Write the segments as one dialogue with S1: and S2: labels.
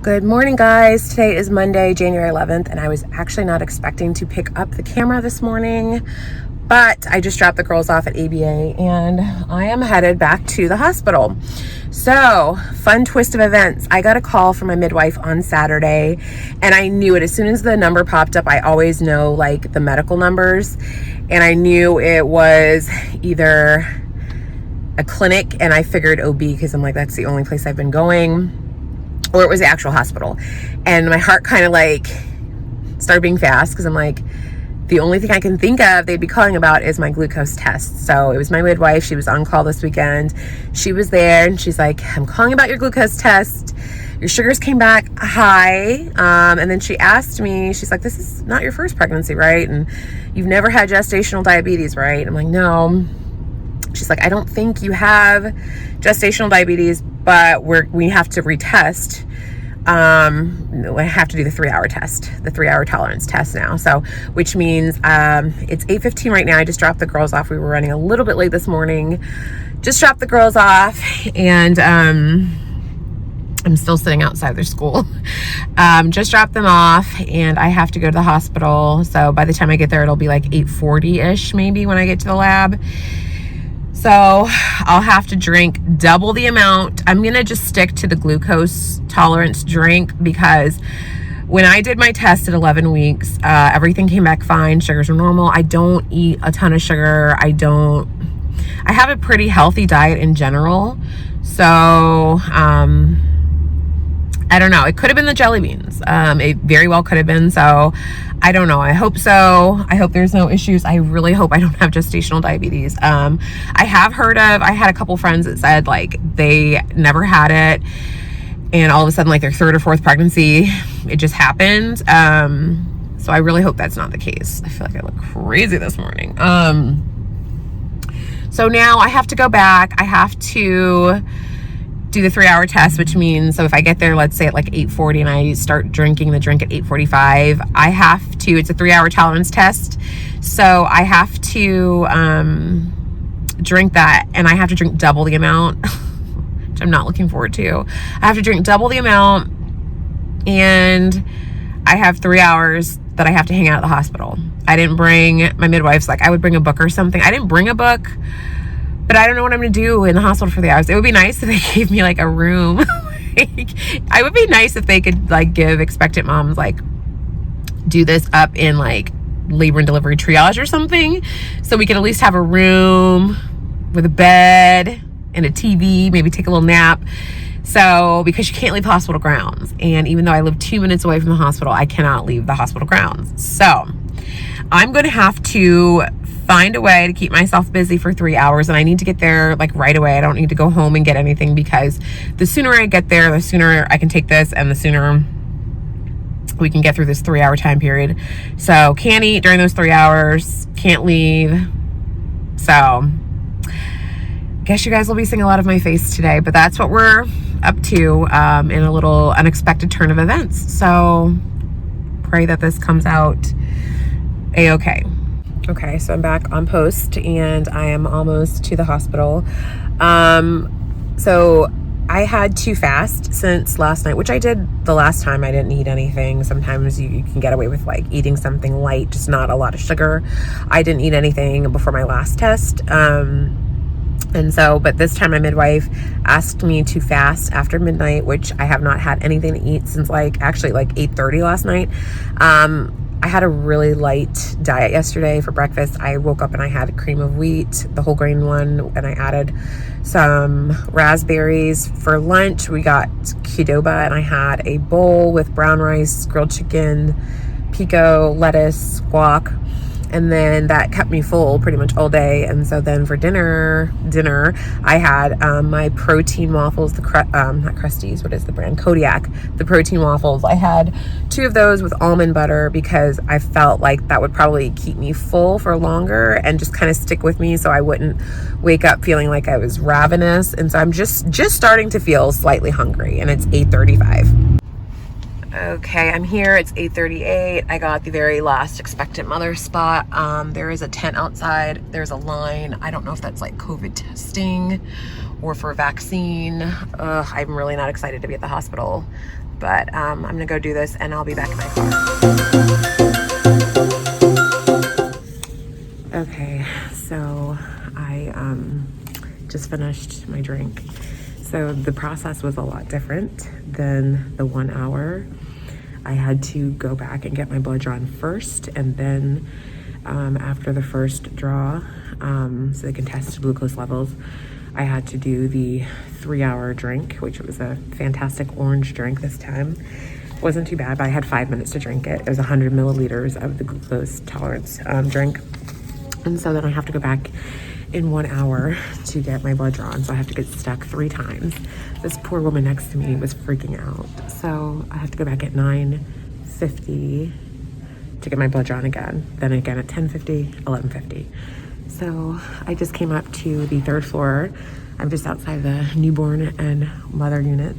S1: Good morning, guys. Today is Monday, January 11th, and I was actually not expecting to pick up the camera this morning, but I just dropped the girls off at ABA and I am headed back to the hospital. So, fun twist of events. I got a call from a midwife on Saturday, and I knew it. As soon as the number popped up, I always know like the medical numbers, and I knew it was either a clinic, and I figured OB because I'm like, that's the only place I've been going, or it was the actual hospital. And my heart kind of like started being fast because I'm like, the only thing I can think of they'd be calling about is my glucose test. So it was my midwife. She was on call this weekend. She was there and she's like, I'm calling about your glucose test. Your sugars came back high. And then she asked me, she's like, this is not your first pregnancy, right? And you've never had gestational diabetes, right? I'm like, no. She's like, I don't think you have gestational diabetes, but we have to retest. I have to do the 3-hour test, the 3-hour tolerance test now. So, which means, it's 8:15 right now. I just dropped the girls off. We were running a little bit late this morning. Just dropped the girls off, and, I'm still sitting outside their school. Just dropped them off, and I have to go to the hospital. So by the time I get there, it'll be like 8:40-ish maybe when I get to the lab. So I'll have to drink double the amount. I'm going to just stick to the glucose tolerance drink because when I did my test at 11 weeks, everything came back fine. Sugars are normal. I don't eat a ton of sugar. I have a pretty healthy diet in general. So, I don't know. It could have been the jelly beans. It very well could have been. So I don't know. I hope so. I hope there's no issues. I really hope I don't have gestational diabetes. I had a couple friends that said like they never had it, and all of a sudden like their third or fourth pregnancy, it just happened. So I really hope that's not the case. I feel like I look crazy this morning. So now I have to go back. I have to do the 3-hour test, which means, so if I get there, let's say at like 8:40 and I start drinking the drink at 8:45, it's a 3-hour tolerance test. So I have to drink that, and I have to drink double the amount, which I'm not looking forward to. I have to drink double the amount, and I have 3 hours that I have to hang out at the hospital. I didn't bring, my midwife's like, I would bring a book or something. I didn't bring a book, but I don't know what I'm going to do in the hospital for the hours. It would be nice if they gave me like a room. I would be nice if they could like give expectant moms, like do this up in like labor and delivery triage or something. So we could at least have a room with a bed and a TV, maybe take a little nap. So, because you can't leave hospital grounds. And even though I live 2 minutes away from the hospital, I cannot leave the hospital grounds. So I'm going to have to find a way to keep myself busy for 3 hours, and I need to get there like right away. I don't need to go home and get anything, because the sooner I get there, the sooner I can take this, and the sooner we can get through this 3-hour time period. So can't eat during those 3 hours, can't leave. So guess you guys will be seeing a lot of my face today, but that's what we're up to, in a little unexpected turn of events. So pray that this comes out a-okay. Okay, so I'm back on post, and I am almost to the hospital. So I had to fast since last night, which I did the last time. I didn't eat anything. Sometimes you can get away with like eating something light, just not a lot of sugar. I didn't eat anything before my last test. But this time my midwife asked me to fast after midnight, which I have not had anything to eat since like 8:30 last night. I had a really light diet yesterday for breakfast. I woke up and I had cream of wheat, the whole grain one, and I added some raspberries. For lunch, we got Qdoba, and I had a bowl with brown rice, grilled chicken, pico, lettuce, guac, and then that kept me full pretty much all day. And so then for dinner, I had my protein waffles, not Krusteaz, what is the brand? Kodiak, the protein waffles. I had 2 of those with almond butter because I felt like that would probably keep me full for longer and just kind of stick with me so I wouldn't wake up feeling like I was ravenous. And so I'm just starting to feel slightly hungry, and it's 8:35. Okay, I'm here. It's 8:38. I got the very last expectant mother spot. There is a tent outside. There's a line. I don't know if that's like COVID testing or for vaccine. I'm really not excited to be at the hospital but I'm gonna go do this and I'll be back in my car. Okay, so I just finished my drink. So the process was a lot different than the 1 hour. I had to go back and get my blood drawn first, and then after the first draw, so they can test glucose levels, I had to do the 3-hour drink, which was a fantastic orange drink this time. Wasn't too bad, but I had 5 minutes to drink it. It was 100 milliliters of the glucose tolerance drink. And so then I have to go back in 1 hour to get my blood drawn. So I have to get stuck 3 times. This poor woman next to me was freaking out. So I have to go back at 9:50 to get my blood drawn again. Then again at 10:50, 11:50. So I just came up to the 3rd floor. I'm just outside the newborn and mother unit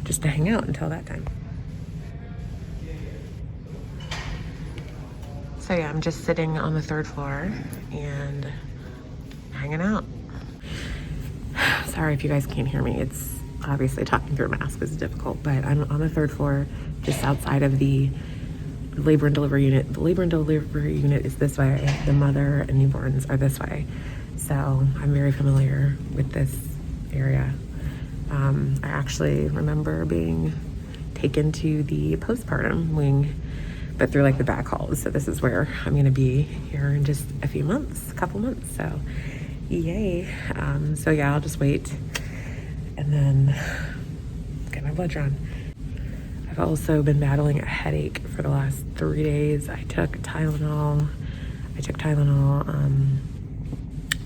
S1: just to hang out until that time. So yeah, I'm just sitting on the 3rd floor and hanging out. Sorry if you guys can't hear me. It's obviously talking through a mask is difficult, but I'm on the 3rd floor just outside of the labor and delivery unit. The labor and delivery unit is this way. The mother and newborns are this way. So I'm very familiar with this area. I actually remember being taken to the postpartum wing, but through like the back halls. So this is where I'm gonna be here in just a few months, a couple months. So yay. So yeah, I'll just wait and then get my blood drawn. I've also been battling a headache for the last 3 days. I took Tylenol.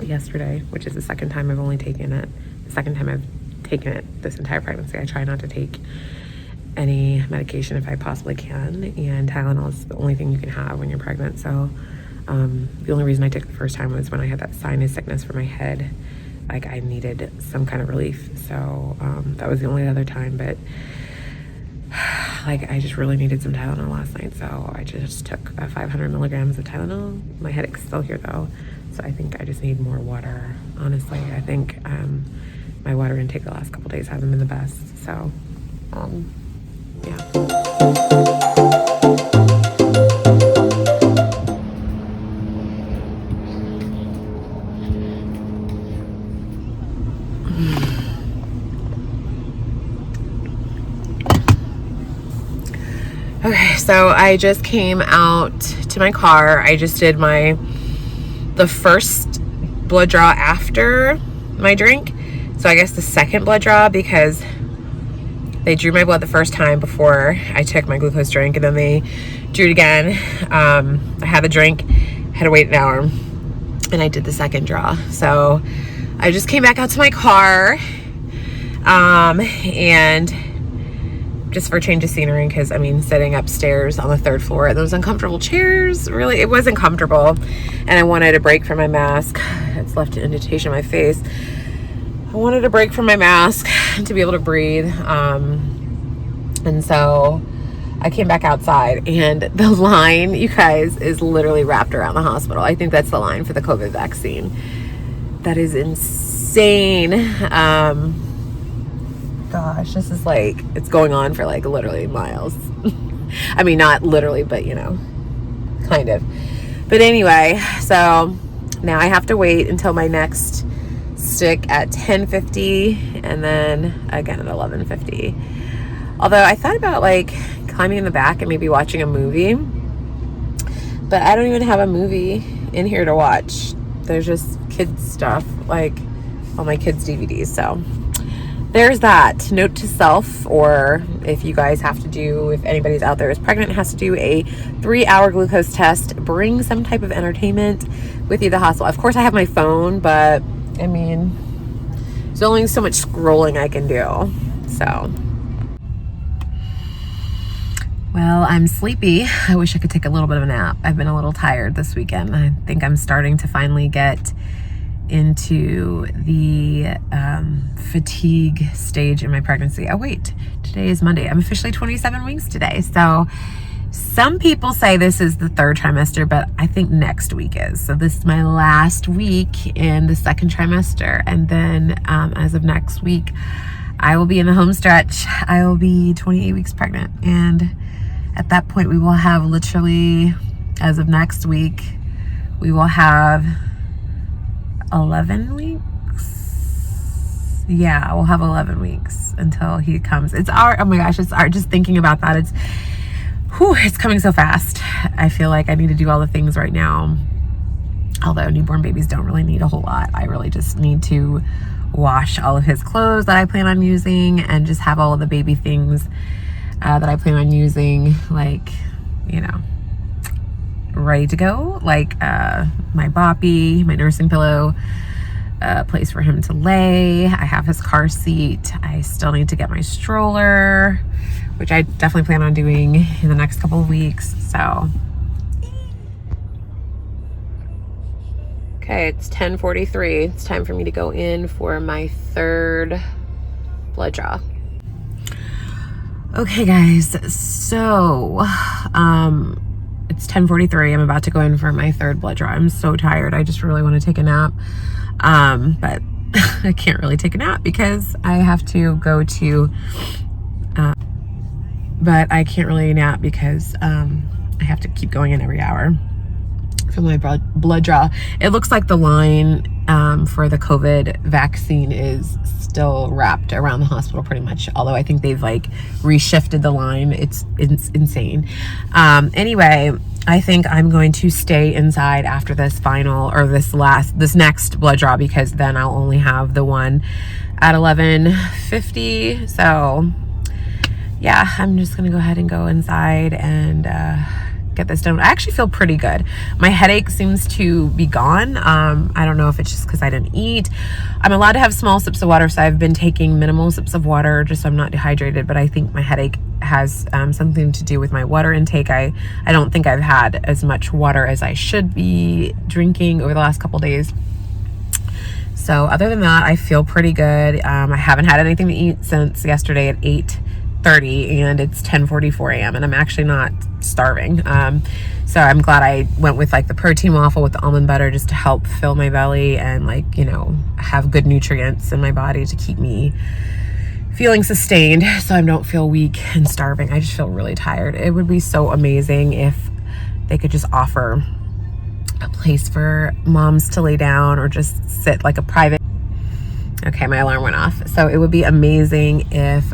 S1: Yesterday, which is the second time I've only taken it. The second time I've taken it this entire pregnancy. I try not to take any medication if I possibly can, and Tylenol is the only thing you can have when you're pregnant. So the only reason I took it the first time was when I had that sinus sickness for my head. Like I needed some kind of relief. So that was the only other time, but like I just really needed some Tylenol last night. So I just took 500 milligrams of Tylenol. My headache's still here though. So I think I just need more water. Honestly, I think my water intake the last couple days hasn't been the best. So yeah. Okay, so I just came out to my car. I just did the first blood draw after my drink. So I guess the second blood draw, because they drew my blood the first time before I took my glucose drink, and then they drew it again. I had the drink, had to wait an hour, and I did the second draw. So I just came back out to my car, and just for a change of scenery, because I mean, sitting upstairs on the 3rd floor at those uncomfortable chairs, really, it wasn't comfortable, and I wanted a break from my mask. It's left an indentation on my face. I wanted a break from my mask to be able to breathe, and so I came back outside, and the line, you guys, is literally wrapped around the hospital. I think that's the line for the COVID vaccine. That is insane. Gosh, this is like, it's going on for like literally miles. I mean, not literally, but you know, kind of. But anyway, so now I have to wait until my next stick at 10:50 and then again at 11:50. Although I thought about like climbing in the back and maybe watching a movie, but I don't even have a movie in here to watch. There's just kids stuff, like all my kids' DVDs. So there's that. Note to self, or if you guys have to do, if anybody's out there is pregnant, has to do a 3-hour glucose test, bring some type of entertainment with you to the hospital. Of course I have my phone, but I mean, there's only so much scrolling I can do. So, well, I'm sleepy. I wish I could take a little bit of a nap. I've been a little tired this weekend. I think I'm starting to finally get into the fatigue stage in my pregnancy. Oh wait, today is Monday. I'm officially 27 weeks today. So some people say this is the 3rd trimester, but I think next week is. So this is my last week in the 2nd trimester. And then as of next week, I will be in the home stretch. I will be 28 weeks pregnant. And at that point, we will have literally, as of next week, we will have 11 weeks. Yeah, we'll have 11 weeks until he comes. Oh my gosh, just thinking about that. It's coming so fast. I feel like I need to do all the things right now. Although newborn babies don't really need a whole lot. I really just need to wash all of his clothes that I plan on using and just have all of the baby things that I plan on using, like, you know, ready to go. Like my boppy, my nursing pillow, a place for him to lay. I have his car seat. I still need to get my stroller, which I definitely plan on doing in the next couple of weeks. So okay, it's 10:43. It's time for me to go in for my third blood draw. Okay, guys, so it's 10:43. I'm about to go in for my third blood draw. I'm so tired. I just really want to take a nap. But I can't really take a nap because I have to go to, but I can't really nap because I have to keep going in every hour for my blood draw. It looks like the line for the COVID vaccine is still wrapped around the hospital pretty much, although I think they've like reshifted the line. It's insane. Anyway, I think I'm going to stay inside after this final, or this next blood draw, because then I'll only have the one at 11:50. So yeah, I'm just gonna go ahead and go inside and get this done. I actually feel pretty good. My headache seems to be gone. I don't know if it's just because I didn't eat. I'm allowed to have small sips of water, so I've been taking minimal sips of water just so I'm not dehydrated, but I think my headache has something to do with my water intake. I don't think I've had as much water as I should be drinking over the last couple days. So other than that, I feel pretty good. I haven't had anything to eat since yesterday at 8:30, and it's 10:44 a.m. and I'm actually not starving. So I'm glad I went with like the protein waffle with the almond butter just to help fill my belly and, like, you know, have good nutrients in my body to keep me feeling sustained so I don't feel weak and starving. I just feel really tired. It would be so amazing if they could just offer a place for moms to lay down or just sit, like a private. Okay, my alarm went off. So it would be amazing if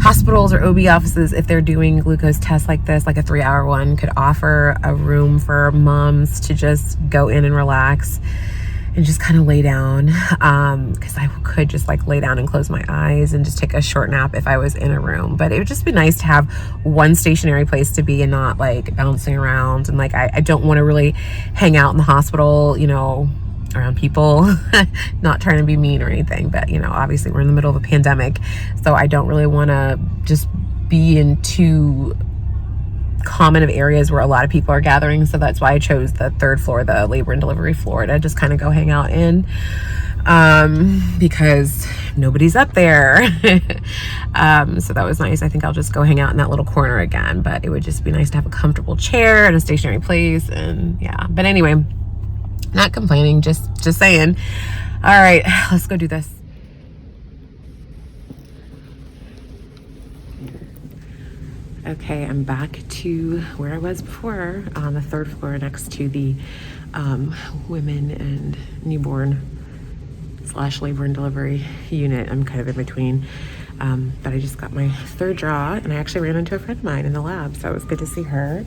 S1: hospitals or OB offices, if they're doing glucose tests like this, like a 3-hour one, could offer a room for moms to just go in and relax and just kind of lay down. Because I could just like lay down and close my eyes and just take a short nap if I was in a room. But it would just be nice to have one stationary place to be and not like bouncing around. And like, I don't want to really hang out in the hospital, you know, around people. Not trying to be mean or anything, but you know, obviously we're in the middle of a pandemic, so I don't really want to just be in too common of areas where a lot of people are gathering. So that's why I chose the third floor, the labor and delivery floor, to just kind of go hang out in, because nobody's up there. So that was nice. I think I'll just go hang out in that little corner again, but it would just be nice to have a comfortable chair and a stationary place. And yeah, but anyway, not complaining, just saying. All right, let's go do this. Okay, I'm back to where I was before, on the third floor next to the women and newborn / labor and delivery unit. I'm kind of in between, but I just got my third draw, and I actually ran into a friend of mine in the lab, so it was good to see her.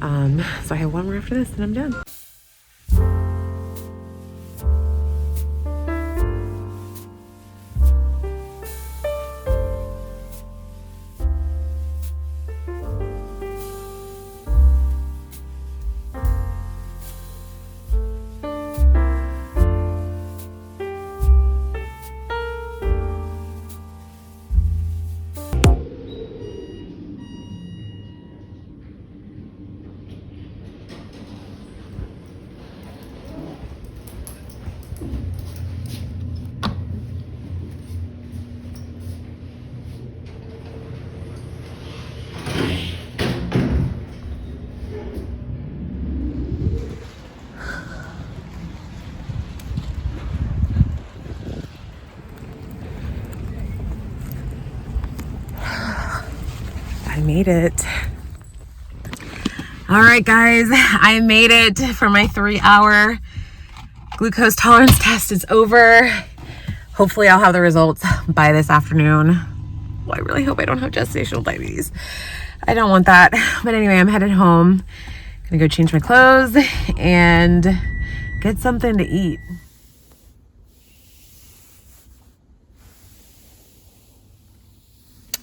S1: So I have one more after this and I'm done. I made it. All right, guys, I made it for my 3-hour glucose tolerance test. It's over. Hopefully I'll have the results by this afternoon. Well, I really hope I don't have gestational diabetes. I don't want that. But anyway, I'm headed home. Gonna go change my clothes and get something to eat.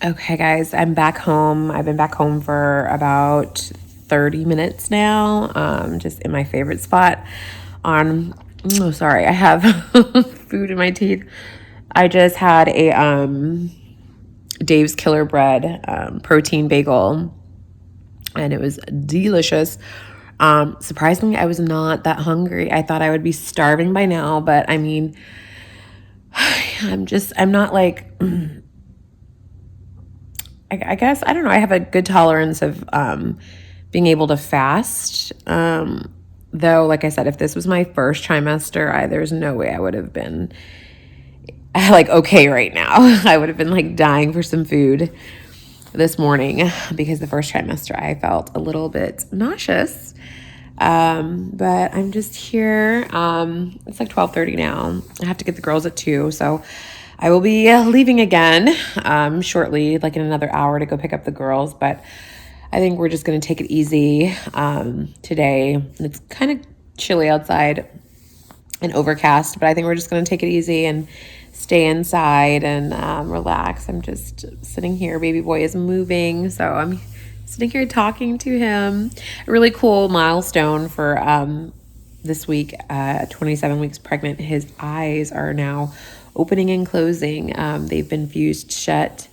S1: Okay, guys, I'm back home. I've been back home for about 30 minutes now, just in my favorite spot on, oh, sorry, I have food in my teeth. I just had a Dave's Killer Bread protein bagel, and it was delicious. Surprisingly, I was not that hungry. I thought I would be starving by now, but I mean, I'm not like, I guess, I don't know. I have a good tolerance of being able to fast. Though, like I said, if this was my first trimester, there's no way I would have been like okay right now. I would have been like dying for some food this morning because the first trimester I felt a little bit nauseous. But I'm just here. It's like 12:30 now. I have to get the girls at 2, so I will be leaving again shortly, like in another hour, to go pick up the girls. But I think we're just going to take it easy today. It's kind of chilly outside and overcast, but I think we're just going to take it easy and stay inside and relax. I'm just sitting here. Baby boy is moving, so I'm sitting here talking to him. A really cool milestone for this week, 27 weeks pregnant. His eyes are now opening and closing. They've been fused shut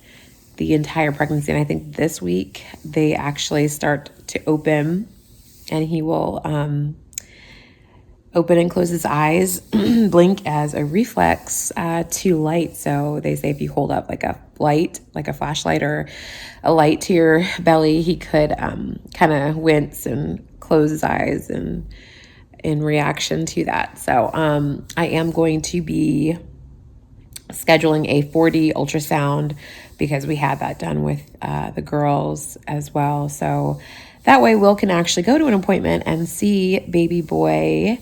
S1: the entire pregnancy, and I think this week they actually start to open, and he will open and close his eyes, blink as a reflex to light. So they say if you hold up like a light, like a flashlight or a light to your belly, he could kind of wince and close his eyes and in reaction to that. So I am going to be scheduling a 4D ultrasound because we had that done with the girls as well. So that way Will can actually go to an appointment and see baby boy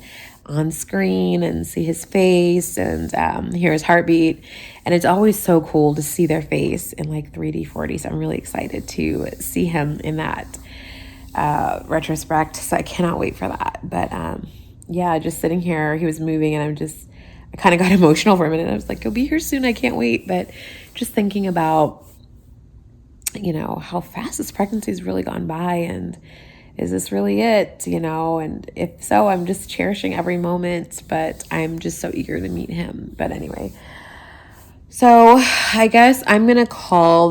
S1: on screen and see his face and hear his heartbeat. And it's always so cool to see their face in like 3D, 4D. So I'm really excited to see him in that retrospect. So I cannot wait for that. But yeah, just sitting here, he was moving, and I kind of got emotional for a minute. I was like, he'll be here soon. I can't wait. But just thinking about, you know, how fast this pregnancy has really gone by, and is this really it, you know? And if so, I'm just cherishing every moment, but I'm just so eager to meet him. But anyway, so I guess I'm going to call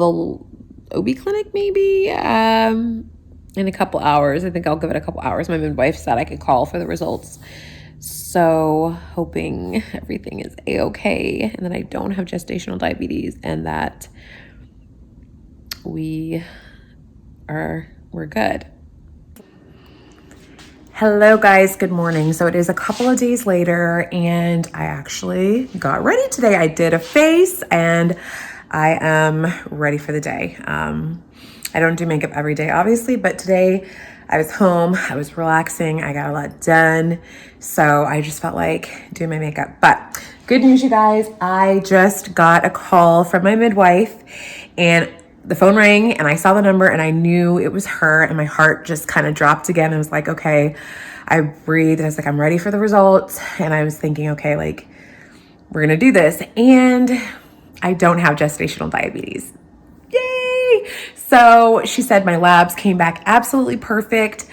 S1: the OB clinic maybe in a couple hours. I think I'll give it a couple hours. My midwife said I could call for the results. So hoping everything is a-okay and that I don't have gestational diabetes and that we're good. Hello guys, good morning. So it is a couple of days later and I actually got ready today. I did a face and I am ready for the day. I don't do makeup every day, obviously, but today I was home, I was relaxing, I got a lot done. So I just felt like doing my makeup. But good news, you guys, I just got a call from my midwife and the phone rang and I saw the number and I knew it was her and my heart just kind of dropped again. I was like, okay, I breathed. I was like, I'm ready for the results. And I was thinking, okay, like we're going to do this. And I don't have gestational diabetes. Yay! So she said my labs came back absolutely perfect.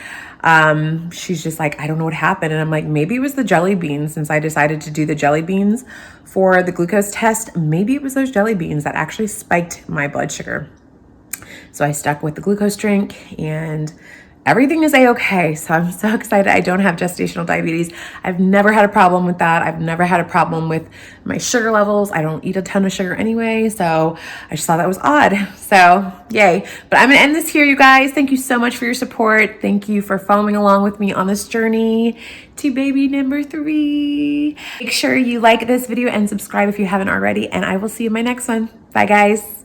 S1: She's just like, I don't know what happened. And I'm like, maybe it was the jelly beans, since I decided to do the jelly beans for the glucose test. Maybe it was those jelly beans that actually spiked my blood sugar. So I stuck with the glucose drink and everything is a-okay. So I'm so excited. I don't have gestational diabetes. I've never had a problem with that. I've never had a problem with my sugar levels. I don't eat a ton of sugar anyway. So I just thought that was odd. So yay. But I'm going to end this here, you guys. Thank you so much for your support. Thank you for following along with me on this journey to baby number 3. Make sure you like this video and subscribe if you haven't already. And I will see you in my next one. Bye, guys.